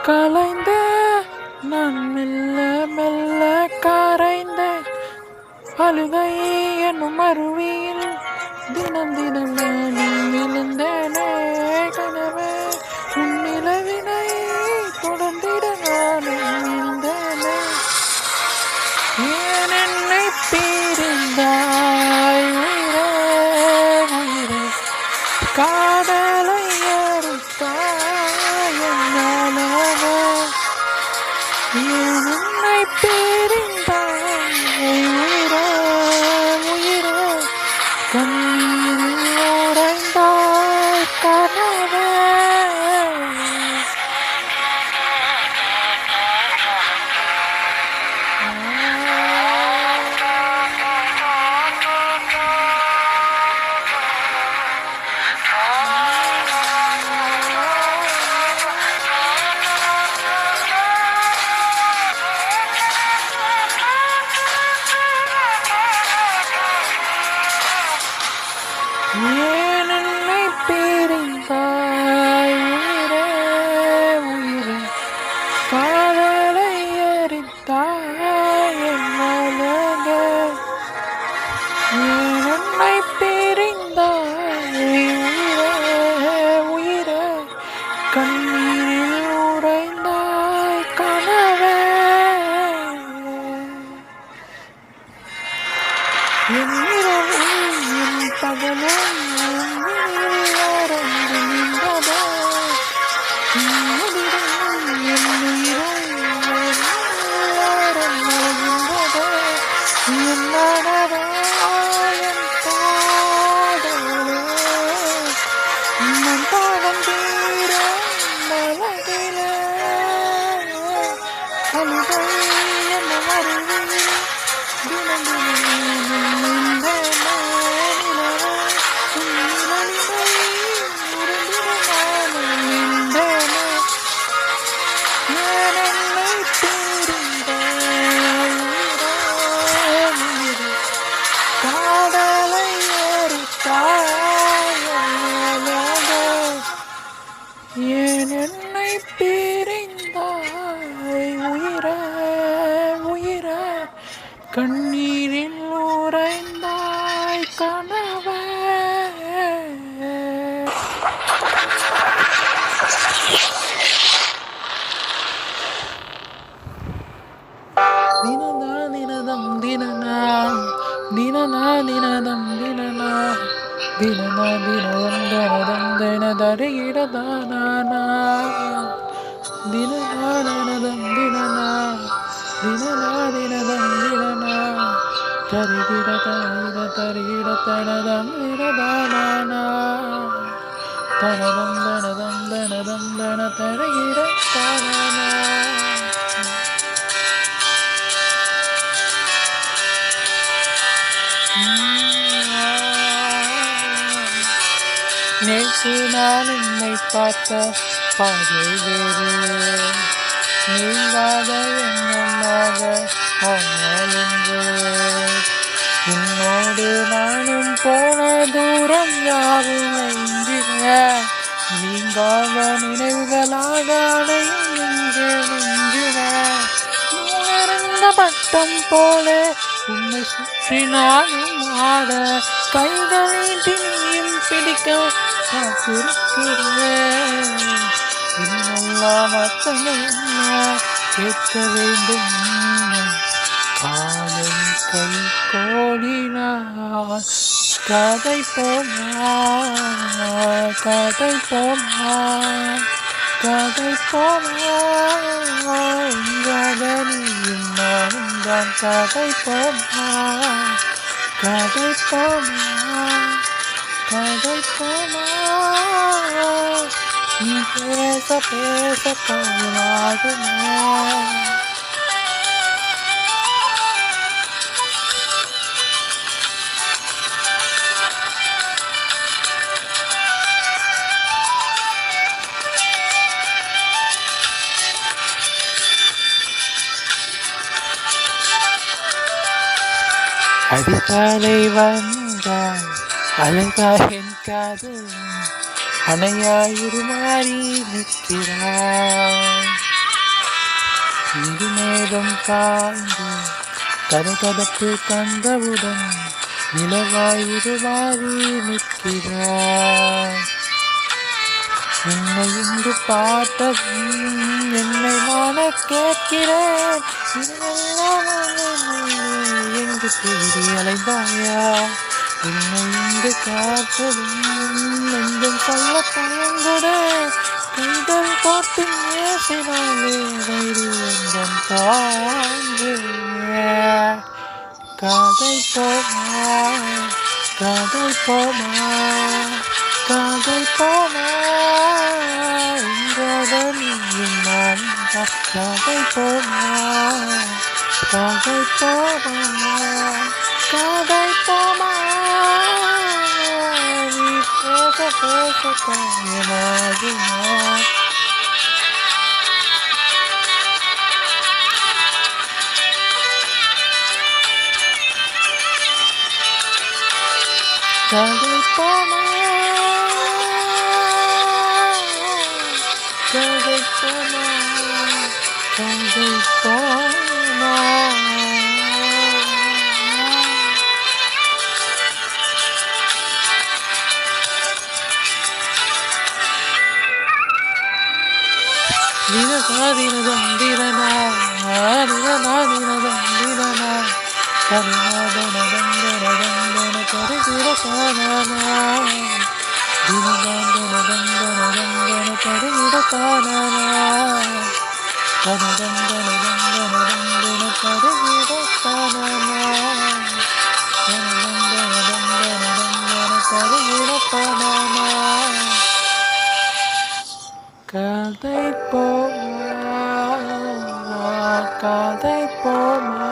கலைந்த நான் மெல்ல மெல்ல கரைந்த அழுகை என்னும் அருவியில் தினம் தினம் நான் விழுந்தேனே கனவே உன் நிலவினை தொடர்ந்திட நானும் விழுந்தேனே ஏன் என்னை பிரிந்தாய் உயிரே உயிரே காதலை அறுத்தாய் என்னாலவே ஏன் என்னை பிரிந்தாய் உயிரே உயிரே கண்ணீரில் உறைந்தாய் கனவே ஏன் என்னை பிரிந்தாய் உயிரே உயிரே காதலை எரித்தாய் என்னாலவே ஏன் என்னை பிரிந்தாய் உயிரே உயிரே கண்ணீரில் உறைந்தாய் கனவே என் இரவும் என் பகலும் ஏன் என்னை பிரிந்தாய் உயிரே உயிரே கண்ணீரில் உறைந்தாய் கனவே தினதா தினதம் தினனா தினனா தினதம் தினனா தினனா தினதம் தினதம் தினதரிகிடதானா தினனா தினதம் தினனா தினனா தினதம் தினனா தரிகிட தரிகிட தரிகிட தனதம் தினதானா தனதம் தனதம் தனதம் தன தரிகிட தானா நேற்று நான் உன்னை பார்த்த பாதை வேறு நீங்காத எண்ணமாக ஆனால் இன்று உன்னோடு நானும் போன தூரம் யாரும் என்கிற நீங்காத நினைவுகளாக அடையும் நின்று நெஞ்சுவ உயர்ந்த பட்டம் போல உன்னை சுற்றி நானும் ஆட கைகள் நீட்டி நீயும் பிடிக்க காத்திருக்கிறேன் இன்னெல்லாம் அர்த்தங்கள் என்ன கேட்க வேண்டும் காலம் கை கோடினார் கதை போனா கதை போனா கதை போனா நீயும் நானும் தான் கதை போனா கதை போனா கதை போனா நீ பேச பேச காலாகுமா அதிகாலை வந்தாய் அழகாய் என் காதல் அணையாயிருமாறி நிற்கிறாய் இருமேகம் காய்ந்து கதகதப்பு கண்டவுடன் நிலவாய் உருவாரி நிற்கிறாய். உன்னை இங்கு பார்த்ததும் என்னை நான கேட்கிறேன். எங்கு தேடி அலைந்தாயா? உன்னை இங்கு பார்த்ததும் நெஞ்சம் சொல்ல தயங்குடே. கைகள் பார்த்து பேசினாலே வயிறு எந்தன் தாங்கு. காதை போமா, காதை போமா, காதை போமா, நீயும் நான் காதை போமா, காதை போமா, காதை போமா. நீ பேச பேச காயமாகுமா? காதை போமா, காதை போமா, காதை போமா. தினதாதினதம் தினனா, தினதாதினதம் தினனா, கருணாதனதந்தனதந்தன கருகிடத்தானா, தினதாந்தனதந்தனதந்தன கருகிடத்தானா, கனதந்தனதந்தனதந்தன கருகிடத்தானா, கனதந்தனதந்தனதந்தன கருகிடத்தானா. காதை போமா, காதை போமா.